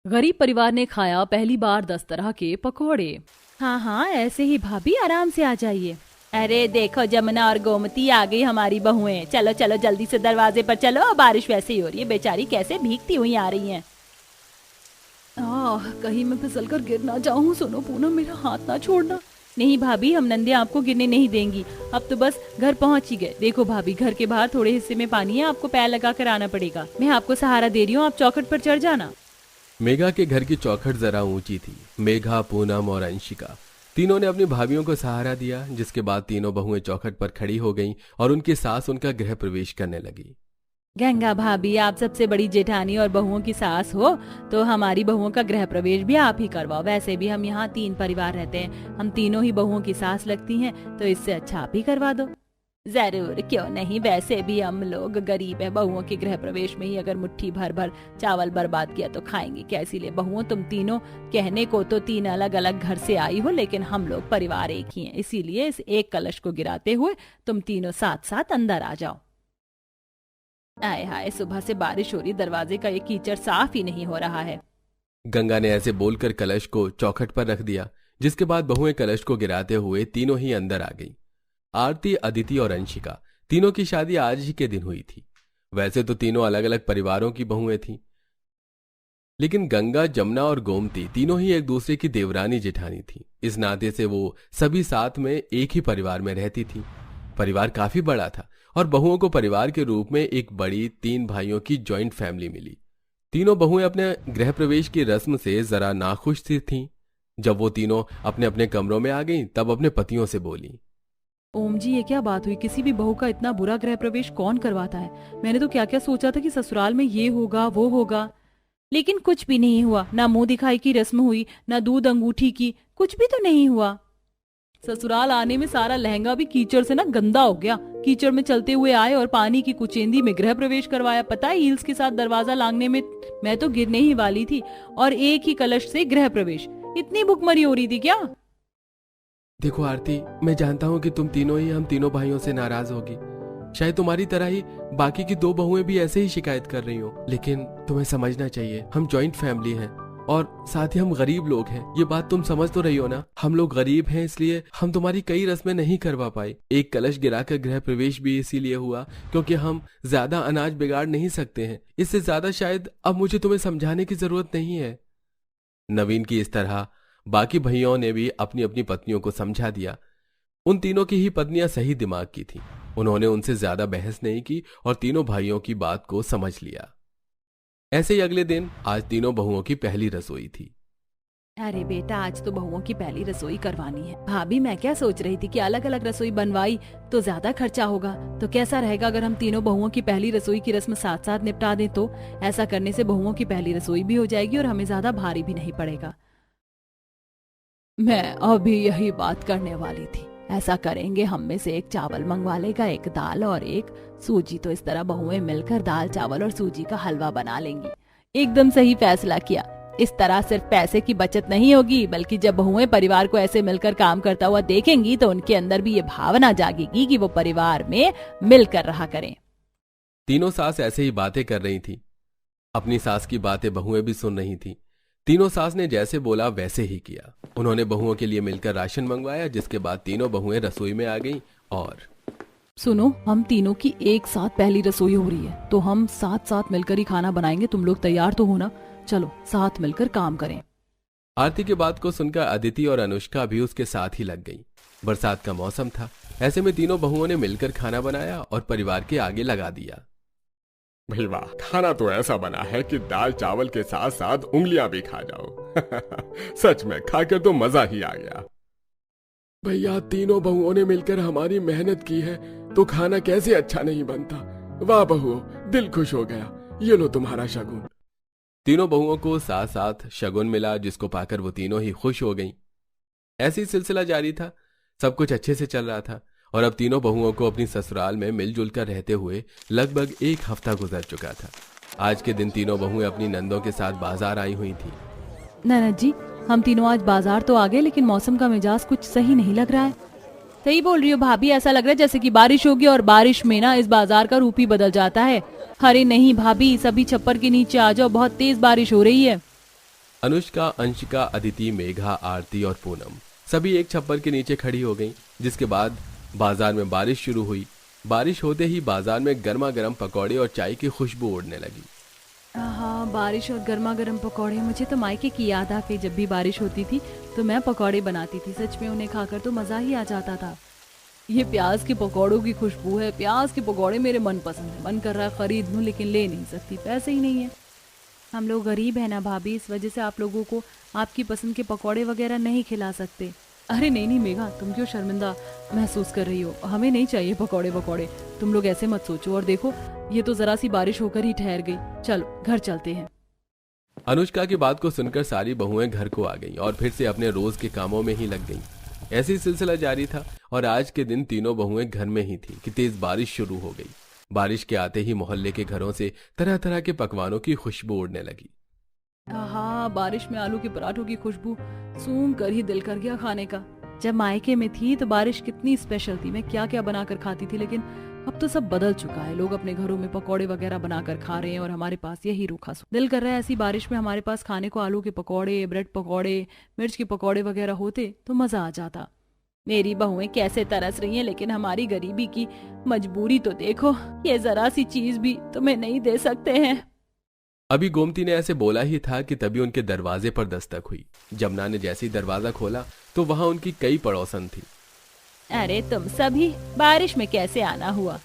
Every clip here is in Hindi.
गरीब परिवार ने खाया पहली बार 10 तरह के पकौड़े। हाँ हाँ, ऐसे ही भाभी, आराम से आ जाइए। अरे देखो, जमुना और गोमती आ गई हमारी बहुएं। चलो चलो जल्दी से दरवाजे पर चलो, बारिश वैसे ही हो रही है, बेचारी कैसे भीगती हुई आ रही हैं। कहीं मैं फिसल कर गिर ना जाऊं। सुनो पूनम, मेरा हाथ ना छोड़ना। नहीं भाभी, हम नंदे आपको गिरने नहीं देंगी। अब तो बस घर पहुंच ही गए। देखो भाभी, घर के बाहर थोड़े हिस्से में पानी है, आपको पैर लगा कर आना पड़ेगा। मैं आपको सहारा दे रही हूँ, आप चौखट पर चढ़ जाना। मेघा के घर की चौखट जरा ऊंची थी। मेघा, पूनम और अंशिका तीनों ने अपनी भाभियों को सहारा दिया, जिसके बाद तीनों बहुएं चौखट पर खड़ी हो गईं और उनकी सास उनका गृह प्रवेश करने लगी। गंगा भाभी, आप सबसे बड़ी जेठानी और बहुओं की सास हो, तो हमारी बहुओं का गृह प्रवेश भी आप ही करवाओ। वैसे भी हम यहाँ 3 परिवार रहते हैं, हम तीनों ही बहुओं की सास लगती हैं, तो इससे अच्छा आप ही करवा दो। जरूर, क्यों नहीं। वैसे भी हम लोग गरीब है, बहुओं के गृह प्रवेश में ही अगर मुट्ठी भर भर चावल बर्बाद किया तो खाएंगे कैसी ले। बहुओं, तुम तीनों कहने को तो 3 अलग अलग घर से आई हो, लेकिन हम लोग परिवार एक ही हैं, इसीलिए इस एक कलश को गिराते हुए तुम तीनों साथ साथ अंदर आ जाओ। आए हाय, सुबह से बारिश हो रही, दरवाजे का ये कीचड़ साफ ही नहीं हो रहा है। गंगा ने ऐसे बोलकर कलश को चौखट पर रख दिया, जिसके बाद बहुएं कलश को गिराते हुए तीनों ही अंदर आ गईं। आरती, अदिति और अंशिका तीनों की शादी आज ही के दिन हुई थी। वैसे तो तीनों अलग अलग परिवारों की बहुएं थीं, लेकिन गंगा, जमुना और गोमती तीनों ही एक दूसरे की देवरानी जेठानी थी। इस नाते से वो सभी साथ में एक ही परिवार में रहती थी। परिवार काफी बड़ा था और बहुओं को परिवार के रूप में एक बड़ी 3 भाइयों की जॉइंट फैमिली मिली। तीनों बहुएं अपने गृह प्रवेश की रस्म से जरा नाखुश सी थीं। जब वो तीनों अपने अपने कमरों में आ गईं, तब अपने पतियों से बोली, ओम जी, ये क्या बात हुई? किसी भी बहू का इतना बुरा गृह प्रवेश कौन करवाता है? मैंने तो क्या क्या सोचा था कि ससुराल में ये होगा वो होगा, लेकिन कुछ भी नहीं हुआ। ना मुंह दिखाई की रस्म हुई, ना दूध अंगूठी की, कुछ भी तो नहीं हुआ। ससुराल आने में सारा लहंगा भी कीचड़ से ना गंदा हो गया। कीचड़ में चलते हुए आए और पानी की कुचेंदी में गृह प्रवेश करवाया। पता है, हील्स के साथ दरवाजा लांगने में मैं तो गिरने ही वाली थी, और एक ही कलश से गृह प्रवेश। इतनी भुखमरी हो रही थी क्या? देखो आरती, मैं जानता हूं कि तुम तीनों ही हम तीनों भाइयों से नाराज होगी। शायद तुम्हारी तरह ही बाकी की 2 बहुएं भी ऐसे ही शिकायत कर रही हो, लेकिन तुम्हें समझना चाहिए, हम जॉइंट फैमिली हैं और साथ ही हम गरीब लोग हैं। ये बात तुम समझ तो रही हो ना। हम लोग गरीब हैं, इसलिए हम तुम्हारी कई रस्में नहीं करवा पाए। एक कलश गिराकर गृह प्रवेश भी इसीलिए हुआ क्योंकि हम ज्यादा अनाज बिगाड़ नहीं सकते हैं। इससे ज्यादा शायद अब मुझे तुम्हें समझाने की जरूरत नहीं है। नवीन की इस तरह बाकी भैयों ने भी अपनी अपनी पत्नियों को समझा दिया। उन तीनों की ही पत्नियां सही दिमाग की थीं। उन्होंने उनसे ज्यादा बहस नहीं की और तीनों भाइयों की बात को समझ लिया। ऐसे ही अगले दिन आज तीनों बहुओं की पहली रसोई थी। अरे बेटा, आज तो बहुओं की पहली रसोई करवानी है। भाभी, मैं क्या सोच रही थी कि अलग अलग रसोई बनवाई तो ज्यादा खर्चा होगा, तो कैसा रहेगा अगर हम तीनों बहुओं की पहली रसोई की रस्म साथ साथ निपटा दें। तो ऐसा करने से बहुओं की पहली रसोई भी हो जाएगी और हमें ज्यादा भारी भी नहीं पड़ेगा। मैं अभी यही बात करने वाली थी। ऐसा करेंगे, हम में से एक चावल मंगवा लेगा, एक दाल और एक सूजी। तो इस तरह बहुएं मिलकर दाल, चावल और सूजी का हलवा बना लेंगी। एकदम सही फैसला किया। इस तरह सिर्फ पैसे की बचत नहीं होगी, बल्कि जब बहुएं परिवार को ऐसे मिलकर काम करता हुआ देखेंगी तो उनके अंदर भी ये भावना जागेगी कि वो परिवार में मिलकर रहा करें। तीनों सास ऐसे ही बातें कर रही थी। अपनी सास की बातें बहुएं भी सुन रही थी। तीनों सास ने जैसे बोला वैसे ही किया। उन्होंने बहुओं के लिए मिलकर राशन मंगवाया, जिसके बाद तीनों बहुएं रसोई में आ गईं और सुनो, हम तीनों की एक साथ पहली रसोई हो रही है, तो हम साथ साथ मिलकर ही खाना बनाएंगे। तुम लोग तैयार तो हो ना? चलो साथ मिलकर काम करें। आरती की बात को सुनकर अदिति और अनुष्का भी उसके साथ ही लग गई। बरसात का मौसम था, ऐसे में तीनों बहुओं ने मिलकर खाना बनाया और परिवार के आगे लगा दिया। भाई वाह, खाना तो ऐसा बना है कि दाल चावल के साथ साथ उंगलियां भी खा जाओ। सच में खाकर तो मजा ही आ गया। भैया, तीनों बहुओं ने मिलकर हमारी मेहनत की है, तो खाना कैसे अच्छा नहीं बनता। वाह बहुओं, दिल खुश हो गया। ये लो तुम्हारा शगुन। तीनों बहुओं को साथ साथ शगुन मिला, जिसको पाकर वो तीनों ही खुश हो गईं। ऐसे ही सिलसिला जारी था। सब कुछ अच्छे से चल रहा था और अब तीनों बहुओं को अपनी ससुराल में मिलजुल कर रहते हुए लगभग 1 हफ्ता गुजर चुका था। आज के दिन तीनों बहुएं अपनी नंदों के साथ बाजार आई हुई थी। ननद जी, हम तीनों आज बाजार तो आ गए, लेकिन मौसम का मिजाज कुछ सही नहीं लग रहा है। सही बोल रही हो भाभी, ऐसा लग रहा है जैसे कि बारिश होगी, और बारिश में ना इस बाजार का रूप ही बदल जाता है। अरे नहीं भाभी, सभी छप्पर के नीचे आ जाओ, बहुत तेज बारिश हो रही है। अनुष्का, अंशिका, अदिति, मेघा, आरती और पूनम सभी एक छप्पर के नीचे खड़ी हो गईं, जिसके बाद बाजार में बारिश शुरू हुई। बारिश होते ही बाजार में गर्मा गर्म पकौड़े और चाय की खुशबू उड़ने लगी। हाँ, बारिश और गर्मा गर्म पकौड़े, मुझे तो मायके की याद आ गई। जब भी बारिश होती थी तो मैं पकौड़े बनाती थी। सच में उन्हें खाकर तो मजा ही आ जाता था। ये प्याज के पकौड़ों की खुशबू है। प्याज के पकौड़े मेरे मन पसंद है। मन कर रहा है खरीद लूं, लेकिन ले नहीं सकती, पैसे ही नहीं है। हम लोग गरीब है ना भाभी, इस वजह से आप लोगों को आपकी पसंद के पकौड़े वगैरह नहीं खिला सकते। अरे नहीं नहीं मेघा, तुम क्यों शर्मिंदा महसूस कर रही हो? हमें नहीं चाहिए पकौड़े वकौड़े, तुम लोग ऐसे मत सोचो। और देखो, ये तो जरा सी बारिश होकर ही ठहर गई। चलो घर चलते हैं। अनुष्का की बात को सुनकर सारी बहुएं घर को आ गईं और फिर से अपने रोज के कामों में ही लग गईं। ऐसे ही सिलसिला जारी था और आज के दिन तीनों बहुएं घर में ही थी कि तेज बारिश शुरू हो गई। बारिश के आते ही मोहल्ले के घरों से तरह तरह के पकवानों की खुशबू उड़ने लगी। हाँ, बारिश में आलू के पराठों की खुशबू सूंघ कर ही दिल कर गया खाने का। जब मायके में थी तो बारिश कितनी स्पेशल थी, मैं क्या क्या बनाकर खाती थी। लेकिन अब तो सब बदल चुका है। लोग अपने घरों में पकौड़े वगैरह बनाकर खा रहे हैं और हमारे पास यही रूखा सूखा। दिल कर रहा है ऐसी बारिश में हमारे पास खाने को आलू के पकौड़े, ब्रेड पकौड़े, मिर्च के पकौड़े वगैरह होते तो मजा आ जाता। मेरी बहुएं कैसे तरस रही हैं, लेकिन हमारी गरीबी की मजबूरी तो देखो। ये जरा सी चीज भी तुम्हें नहीं दे सकते हैं। अभी गोमती ने ऐसे बोला ही था कि तभी उनके दरवाजे पर दस्तक हुई। जमुना ने जैसे ही दरवाजा खोला तो वहां उनकी कई पड़ोसन थी। अरे तुम सभी बारिश में कैसे आना हुआ?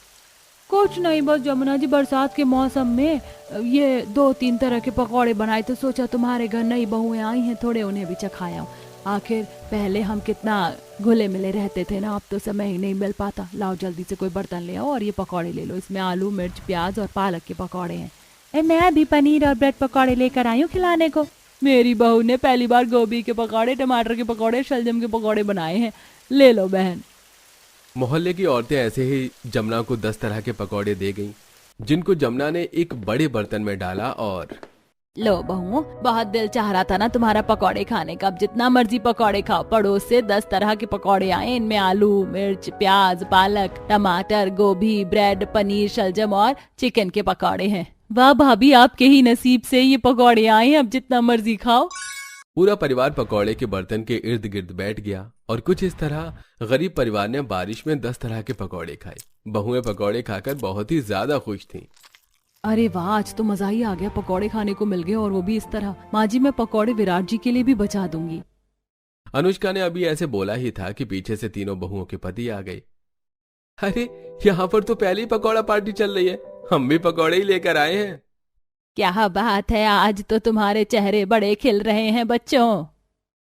कुछ नहीं, बस जमुना जी बरसात के मौसम में ये 2-3 तरह के पकौड़े बनाए तो सोचा तुम्हारे घर नई बहुएं आई हैं, थोड़े उन्हें भी चखाया। आखिर पहले हम कितना घुले मिले रहते थे ना, अब तो समय ही नहीं मिल पाता। लाओ जल्दी से कोई बर्तन ले आओ और ये पकौड़े ले लो। इसमें आलू, मिर्च, प्याज और पालक के पकौड़े हैं। मैं भी पनीर और ब्रेड पकौड़े लेकर आई हूँ खिलाने को। मेरी बहू ने पहली बार गोभी के पकौड़े, टमाटर के पकौड़े, शलजम के पकौड़े बनाए हैं, ले लो बहन। मोहल्ले की औरतें ऐसे ही जमुना को 10 तरह के पकौड़े दे गईं, जिनको जमुना ने एक बड़े बर्तन में डाला और लो बहुओं, बहुत दिल चाह रहा था ना तुम्हारा पकौड़े खाने का। अब जितना मर्जी पकौड़े खाओ। पड़ोस से 10 तरह के पकौड़े आए। इनमें आलू, मिर्च, प्याज, पालक, टमाटर, गोभी, ब्रेड, पनीर, शलजम और चिकन के पकौड़े हैं। वाह भाभी, आपके ही नसीब से ये पकौड़े आए हैं। अब जितना मर्जी खाओ। पूरा परिवार पकौड़े के बर्तन के इर्द गिर्द बैठ गया और कुछ इस तरह गरीब परिवार ने बारिश में 10 तरह के पकौड़े खाए। बहुएं पकौड़े खाकर बहुत ही ज्यादा खुश थीं। अरे वाह, आज तो मजा ही आ गया। पकौड़े खाने को मिल गए और वो भी इस तरह। माँ जी, मैं पकौड़े विराट जी के लिए भी बचा दूंगी। अनुष्का ने अभी ऐसे बोला ही था कि पीछे से तीनों बहुओं के पति आ गए। अरे यहाँ पर तो पहली पकौड़ा पार्टी चल रही है, हम भी पकौड़े ही लेकर आए हैं। क्या बात है, आज तो तुम्हारे चेहरे बड़े खिल रहे हैं बच्चों।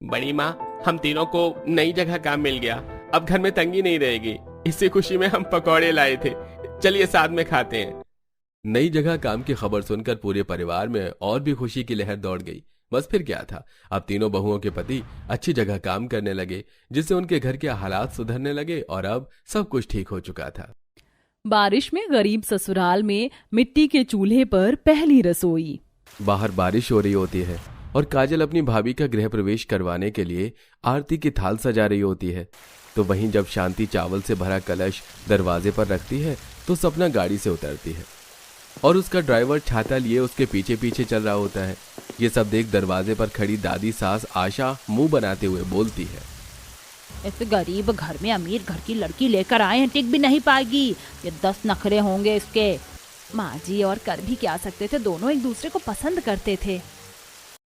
बड़ी माँ, हम तीनों को नई जगह काम मिल गया, अब घर में तंगी नहीं रहेगी। इसी खुशी में हम पकौड़े लाए थे, चलिए साथ में खाते हैं। नई जगह काम की खबर सुनकर पूरे परिवार में और भी खुशी की लहर दौड़ गई। बस फिर क्या था, अब तीनों बहुओं के पति अच्छी जगह काम करने लगे, जिससे उनके घर के हालात सुधरने लगे और अब सब कुछ ठीक हो चुका था। बारिश में गरीब ससुराल में मिट्टी के चूल्हे पर पहली रसोई। बाहर बारिश हो रही होती है और काजल अपनी भाभी का गृह प्रवेश करवाने के लिए आरती की थाल सजा रही होती है। तो वहीं जब शांति चावल से भरा कलश दरवाजे पर रखती है तो सपना गाड़ी से उतरती है और उसका ड्राइवर छाता लिए उसके पीछे पीछे चल रहा होता है। ये सब देख दरवाजे पर खड़ी दादी सास आशा मुंह बनाते हुए बोलती है, इस गरीब घर में अमीर घर की लड़की लेकर आए हैं, टिक भी नहीं पाएगी। ये 10 नखरे होंगे इसके। माँ जी, और कर भी क्या सकते थे, दोनों एक दूसरे को पसंद करते थे।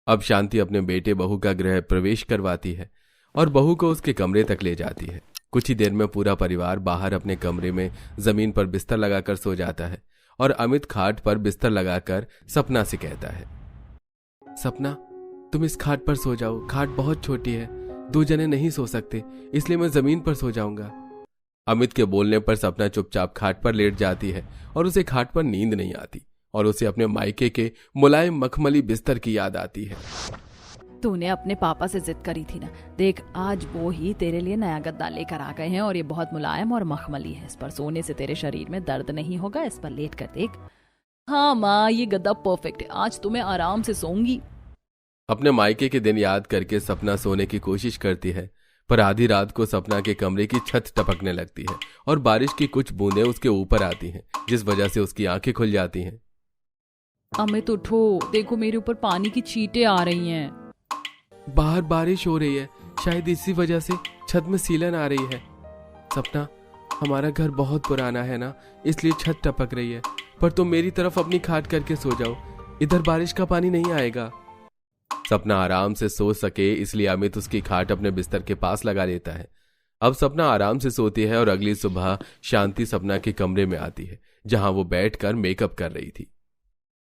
अब शांति अपने बेटे बहू का गृह प्रवेश करवाती है और बहू को उसके कमरे तक ले जाती है। कुछ ही देर में पूरा परिवार बाहर अपने कमरे में जमीन पर बिस्तर लगाकर सो जाता है और अमित खाट पर बिस्तर लगाकर सपना से कहता है, सपना तुम इस खाट पर सो जाओ, खाट बहुत छोटी है, 2 जने नहीं सो सकते, इसलिए मैं जमीन पर सो जाऊंगा। अमित के बोलने पर सपना चुपचाप खाट पर लेट जाती है और उसे खाट पर नींद नहीं आती और उसे अपने मायके के मुलायम मखमली बिस्तर की याद आती है। तूने अपने पापा से जिद करी थी ना, देख आज वो ही तेरे लिए नया गद्दा लेकर आ गए हैं और ये बहुत मुलायम और मखमली है। इस पर सोने से तेरे शरीर में दर्द नहीं होगा, इस पर लेट कर देख। हाँ माँ, ये गद्दा परफेक्ट है, आज तो मैं आराम से सोऊंगी। अपने मायके के दिन याद करके सपना सोने की कोशिश करती है, पर आधी रात को सपना के कमरे की छत टपकने लगती है और बारिश की कुछ बूंदें उसके ऊपर आती हैं, जिस वजह से उसकी आंखें खुल जाती हैं। अमित उठो, देखो मेरे ऊपर पानी की छींटें आ रही हैं। बाहर बारिश हो रही है, शायद इसी वजह से छत में सीलन आ रही है। सपना, हमारा घर बहुत पुराना है ना, इसलिए छत टपक रही है। पर तुम मेरी तरफ अपनी खाट करके सो जाओ, इधर बारिश का पानी नहीं आएगा। सपना आराम से सो सके इसलिए अमित उसकी खाट अपने बिस्तर के पास लगा लेता है। अब सपना आराम से सोती है और अगली सुबह शांति सपना के कमरे में आती है, जहां वो बैठकर मेकअप कर रही थी।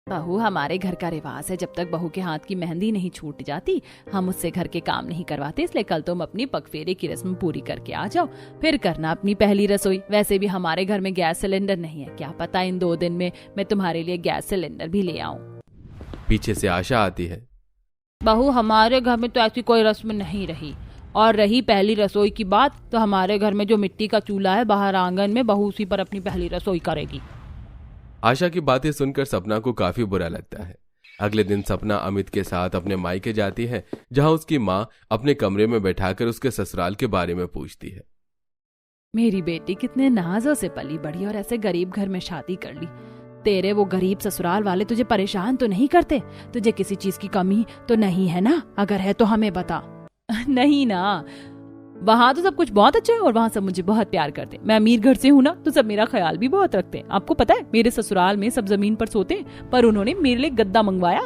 बहू, हमारे घर का रिवाज है, जब तक बहू के हाथ की मेहंदी नहीं छूट जाती हम उससे घर के काम नहीं करवाते। इसलिए कल तुम अपनी पगफेरे की रस्म पूरी करके आ जाओ, फिर करना अपनी पहली रसोई। वैसे भी हमारे घर में गैस सिलेंडर नहीं है, क्या पता इन 2 दिन में मैं तुम्हारे लिए गैस सिलेंडर भी ले आऊं। पीछे से आशा आती है। बहू, हमारे घर में तो ऐसी कोई रस्म नहीं रही। और रही पहली रसोई की बात, तो हमारे घर में जो मिट्टी का चूल्हा है बाहर आंगन में, बहू उसी पर अपनी पहली रसोई करेगी। आशा की बातें सुनकर सपना को काफी बुरा लगता है। अगले दिन सपना अमित के साथ अपने मायके जाती है, जहां उसकी माँ अपने कमरे में बैठाकर उसके ससुराल के बारे में पूछती है। मेरी बेटी कितने नाजों से पली बढ़ी और ऐसे गरीब घर में शादी कर ली। तेरे वो गरीब ससुराल वाले तुझे परेशान तो नहीं करते? तुझे किसी चीज की कमी तो नहीं है ना? अगर है तो हमें बता। नहीं ना, वहाँ तो सब कुछ बहुत अच्छा है और वहाँ सब मुझे बहुत प्यार करते हैं। मैं अमीर घर से हूँ ना, तो सब मेरा ख्याल भी बहुत रखते हैं। आपको पता है, मेरे ससुराल में सब जमीन पर सोते हैं, पर उन्होंने मेरे लिए गद्दा मंगवाया।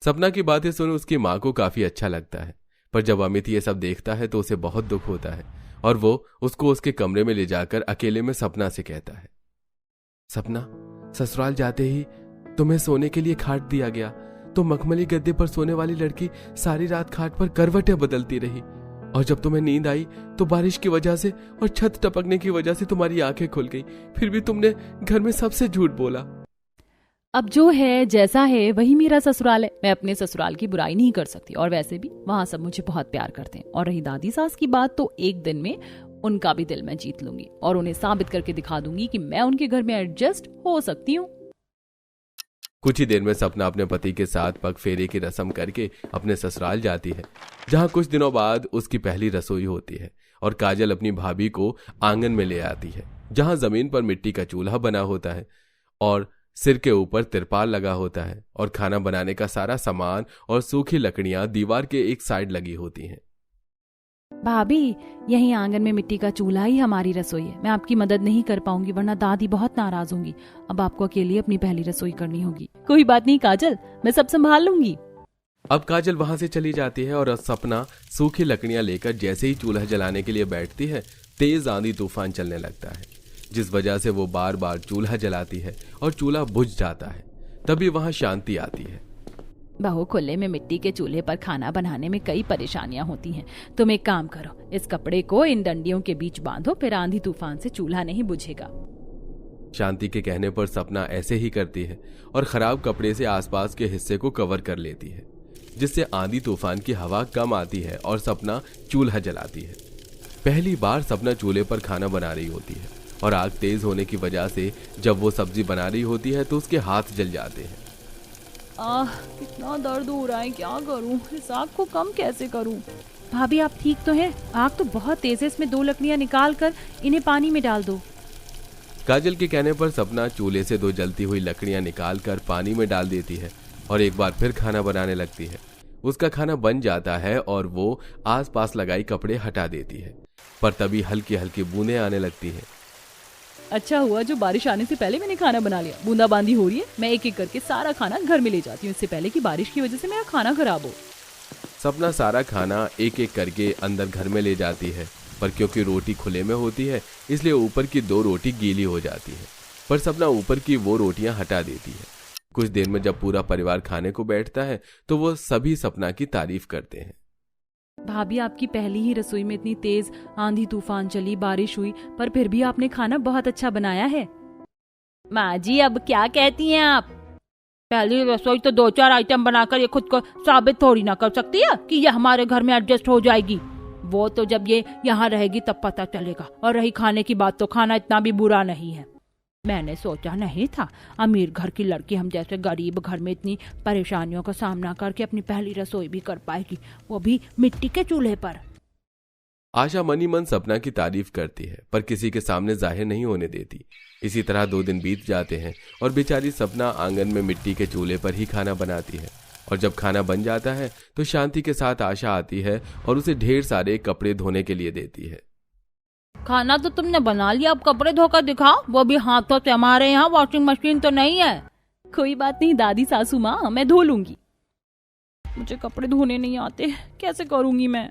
सपना की बातें सुन उसकी माँ को काफी अच्छा लगता है, पर जब अमित ये सब देखता है तो उसे बहुत दुख होता है और वो उसको उसके कमरे में ले जाकर अकेले में सपना से कहता है। सपना, ससुराल जाते ही तुम्हें सोने के लिए खाट दिया गया, तो मखमली गद्दे पर सोने वाली लड़की सारी रात खाट पर करवटें बदलती रही, और जब तुम्हें नींद आई तो बारिश की वजह से और छत टपकने की वजह से तुम्हारी आंखें खुल गई, फिर भी तुमने घर में सबसे झूठ बोला। अब जो है जैसा है वही मेरा ससुराल है, मैं अपने ससुराल की बुराई नहीं कर सकती। और वैसे भी वहाँ सब मुझे बहुत प्यार करते हैं। और रही दादी सास की बात, तो एक दिन में उनका भी दिल मैं जीत लूंगी और उन्हें साबित करके दिखा दूंगी कि मैं उनके घर में एडजस्ट हो सकती हूँ। कुछ ही देर में सपना अपने पति के साथ पग फेरे की रस्म करके अपने ससुराल जाती है, जहां कुछ दिनों बाद उसकी पहली रसोई होती है और काजल अपनी भाभी को आंगन में ले आती है, जहां जमीन पर मिट्टी का चूल्हा बना होता है और सिर के ऊपर तिरपाल लगा होता है और खाना बनाने का सारा सामान और सूखी लकड़ियां दीवार के एक साइड लगी होती हैं। भाभी, यही आंगन में मिट्टी का चूल्हा ही हमारी रसोई है। मैं आपकी मदद नहीं कर पाऊंगी, वरना दादी बहुत नाराज होंगी। अब आपको अकेले अपनी पहली रसोई करनी होगी। कोई बात नहीं काजल, मैं सब संभाल लूंगी। अब काजल वहां से चली जाती है और सपना सूखी लकड़ियां लेकर जैसे ही चूल्हा जलाने के लिए बैठती है, तेज आंधी तूफान चलने लगता है, जिस वजह से वो बार बार चूल्हा जलाती है और चूल्हा बुझ जाता है। तभी वहां शांति आती है। बहू, खुले में मिट्टी के चूल्हे पर खाना बनाने में कई परेशानियां होती हैं। तुम एक काम करो, इस कपड़े को इन डंडियों के बीच बांधो, फिर आंधी तूफान से चूल्हा नहीं बुझेगा। शांति के कहने पर सपना ऐसे ही करती है और खराब कपड़े से आसपास के हिस्से को कवर कर लेती है, जिससे आंधी तूफान की हवा कम आती है और सपना चूल्हा जलाती है। पहली बार सपना चूल्हे पर खाना बना रही होती है और आग तेज होने की वजह से जब वो सब्जी बना रही होती है तो उसके हाथ जल जाते हैं। कितना दर्द हो रहा है, क्या करूं? इस आग को कम कैसे करूं? भाभी, आप ठीक तो हैं? आग तो बहुत तेज है, इसमें 2 लकड़ियां निकाल कर इन्हें पानी में डाल दो। काजल के कहने पर सपना चूल्हे से 2 जलती हुई लकड़ियां निकाल कर पानी में डाल देती है और एक बार फिर खाना बनाने लगती है। उसका खाना बन जाता है और वो आसपास लगाई कपड़े हटा देती है, पर तभी हल्की हल्की बूंदें आने लगती है। अच्छा हुआ जो बारिश आने से पहले मैंने खाना बना लिया। बूंदाबांदी हो रही है, मैं एक एक करके सारा खाना घर में ले जाती हूँ, इससे पहले कि बारिश की वजह से मेरा खाना खराब हो। सपना सारा खाना एक एक करके अंदर घर में ले जाती है, पर क्योंकि रोटी खुले में होती है इसलिए ऊपर की 2 रोटी गीली हो जाती है, पर सपना ऊपर की वो रोटियां हटा देती है। कुछ देर में जब पूरा परिवार खाने को बैठता है तो वो सभी सपना की तारीफ करते हैं। भाभी, आपकी पहली ही रसोई में इतनी तेज आंधी तूफान चली, बारिश हुई, पर फिर भी आपने खाना बहुत अच्छा बनाया है। माँ जी, अब क्या कहती हैं आप? पहली रसोई तो 2-4 आइटम बनाकर ये खुद को साबित थोड़ी ना कर सकती है कि ये हमारे घर में एडजस्ट हो जाएगी। वो तो जब ये यहाँ रहेगी तब पता चलेगा। और रही खाने की बात, तो खाना इतना भी बुरा नहीं है। मैंने सोचा नहीं था अमीर घर की लड़की हम जैसे गरीब घर में इतनी परेशानियों का सामना करके अपनी पहली रसोई भी कर पाएगी, वो भी मिट्टी के चूल्हे पर। आशा मनी मन सपना की तारीफ करती है, पर किसी के सामने जाहिर नहीं होने देती। इसी तरह 2 दिन बीत जाते हैं और बेचारी सपना आंगन में मिट्टी के चूल्हे पर ही खाना बनाती है और जब खाना बन जाता है तो शांति के साथ आशा आती है और उसे ढेर सारे कपड़े धोने के लिए देती है। खाना तो तुमने बना लिया, अब कपड़े धोकर दिखाओ, वो भी हाथों से। हमारे यहाँ वॉशिंग मशीन तो नहीं है। कोई बात नहीं दादी सासू माँ, मैं धो लूंगी। मुझे कपड़े धोने नहीं आते, कैसे करूंगी मैं।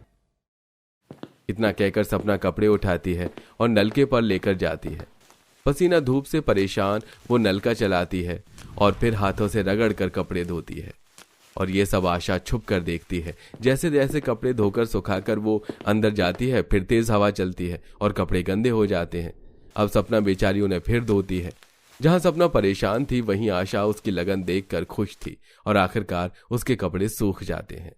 इतना कहकर सपना कपड़े उठाती है और नलके पर लेकर जाती है। पसीना धूप से परेशान वो नलका चलाती है और फिर हाथों से रगड़ कर कपड़े धोती है। और ये सब आशा छुप कर देखती है। जैसे जैसे कपड़े धोकर सुखाकर वो अंदर जाती है, फिर तेज हवा चलती है और कपड़े गंदे हो जाते हैं। अब सपना बेचारी उन्हें फिर धोती है। जहां सपना परेशान थी वहीं आशा उसकी लगन देखकर खुश थी और आखिरकार उसके कपड़े सूख जाते हैं।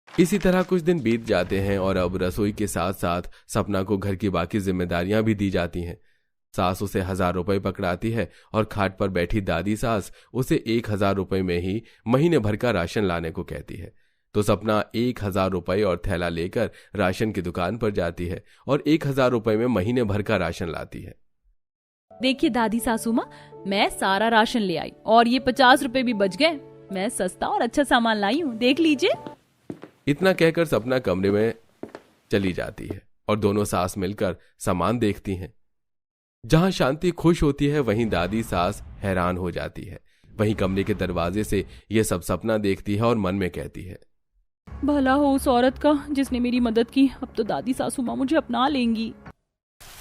इसी तरह कुछ दिन बीत जाते हैं और अब रसोई के साथ साथ सपना को घर की बाकी जिम्मेदारियां भी दी जाती हैं। सास उसे 1000 रुपए पकड़ाती है और खाट पर बैठी दादी सास उसे 1000 रुपए में ही महीने भर का राशन लाने को कहती है। तो सपना 1000 रुपए और थैला लेकर राशन की दुकान पर जाती है और 1000 रुपए में महीने भर का राशन लाती है। देखिए दादी सासू माँ, मैं सारा राशन ले आई और ये 50 रुपए भी बच गए। मैं सस्ता और अच्छा सामान लाई हूँ, देख लीजिए। इतना कहकर सपना कमरे में चली जाती है और दोनों सास मिलकर सामान देखती हैं। जहां शांति खुश होती है वहीं दादी सास हैरान हो जाती है। वहीं कमरे के दरवाजे से ये सब सपना देखती है और मन में कहती है, भला हो उस औरत का जिसने मेरी मदद की। अब तो दादी सासू माँ मुझे अपना लेंगी।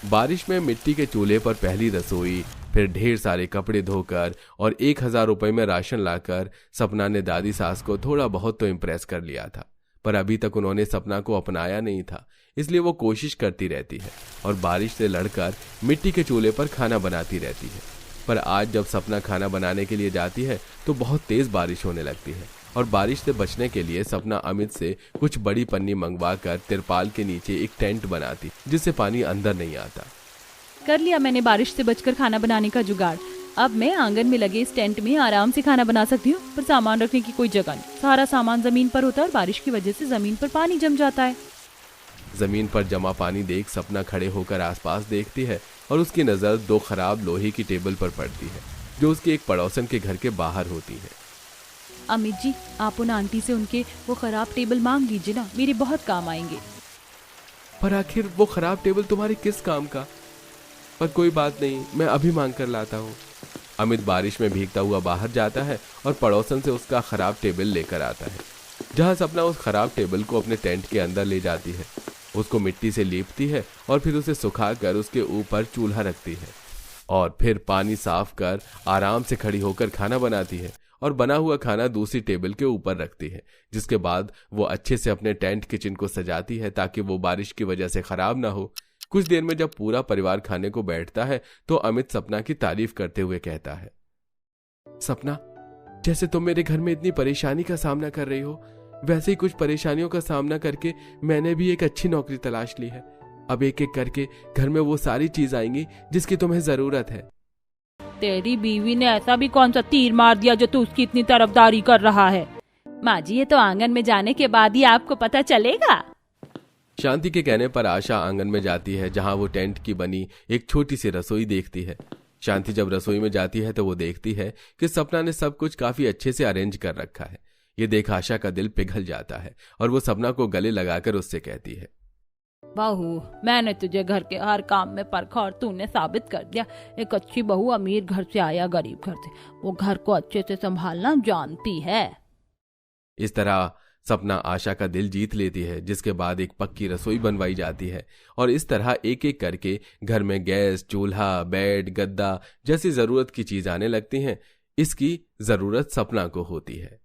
बारिश में मिट्टी के चूल्हे पर पहली रसोई, फिर ढेर सारे कपड़े धोकर और 1000 रुपए में राशन लाकर सपना ने दादी सास को थोड़ा बहुत तो इम्प्रेस कर लिया था। पर अभी तक उन्होंने सपना को अपनाया नहीं था, इसलिए वो कोशिश करती रहती है और बारिश से लड़कर मिट्टी के चूल्हे पर खाना बनाती रहती है। पर आज जब सपना खाना बनाने के लिए जाती है तो बहुत तेज बारिश होने लगती है और बारिश से बचने के लिए सपना अमित से कुछ बड़ी पन्नी मंगवा कर तिरपाल के नीचे एक टेंट बनाती जिससे पानी अंदर नहीं आता। कर लिया मैंने बारिश से बचकर खाना बनाने का जुगाड़। अब मैं आंगन में लगे इस टेंट में आराम से खाना बना सकती हूँ, पर सामान रखने की कोई जगह नहीं। सारा सामान जमीन पर होता है और बारिश की वजह से जमीन पर पानी जम जाता है। जमीन पर जमा पानी देख सपना खड़े होकर आसपास देखती है और उसकी नजर 2 खराब लोहे की टेबल पर पड़ती है जो उसके एक पड़ोसन के घर के बाहर होती है। अमित जी, आप उन आंटी से उनके वो खराब टेबल मांग लीजिए ना, मेरे बहुत काम आएंगे। पर आखिर वो खराब टेबल तुम्हारी किस काम का? पर कोई बात नहीं, मैं अभी मांग कर लाता हूँ। अमित बारिश में भीगता हुआ बाहर जाता है और पड़ोसन से उसका खराब टेबल लेकर आता है। जहां सपना उस खराब टेबल को अपने टेंट के अंदर ले जाती है, उसको मिट्टी से लीपती है और फिर उसे सुखाकर उसके ऊपर चूल्हा रखती है और फिर पानी साफ कर आराम से खड़ी होकर खाना बनाती है और बना हुआ खाना दूसरी टेबल के ऊपर रखती है। जिसके बाद वो अच्छे से अपने टेंट किचन को सजाती है ताकि वो बारिश की वजह से खराब ना हो। कुछ देर में जब पूरा परिवार खाने को बैठता है तो अमित सपना की तारीफ करते हुए कहता है, सपना, जैसे तुम मेरे घर में इतनी परेशानी का सामना कर रही हो, वैसे ही कुछ परेशानियों का सामना करके मैंने भी एक अच्छी नौकरी तलाश ली है। अब एक एक करके घर में वो सारी चीज आएंगी जिसकी तुम्हें जरूरत है। तेरी बीवी ने ऐसा भी कौन सा तीर मार दिया जो तू उसकी इतनी तरफदारी कर रहा है? माँ जी, ये तो आंगन में जाने के बाद ही आपको पता चलेगा। शांति के कहने पर आशा आंगन में जाती है जहां वो टेंट की बनी एक छोटी सी रसोई देखती है। शांति जब रसोई में जाती है तो वो देखती है कि सपना ने सब कुछ काफी अच्छे से अरेंज कर रखा है। ये देख आशा का दिल पिघल जाता है और वो सपना को गले लगाकर उससे कहती है, बहू, मैंने तुझे घर के हर काम में परखा और तूने साबित कर दिया। एक अच्छी बहू अमीर घर से आया गरीब घर से, वो घर को अच्छे से संभालना जानती है। इस तरह सपना आशा का दिल जीत लेती है, जिसके बाद एक पक्की रसोई बनवाई जाती है और इस तरह एक एक करके घर में गैस, चूल्हा, बेड, गद्दा जैसी जरूरत की चीज आने लगती हैं। इसकी जरूरत सपना को होती है।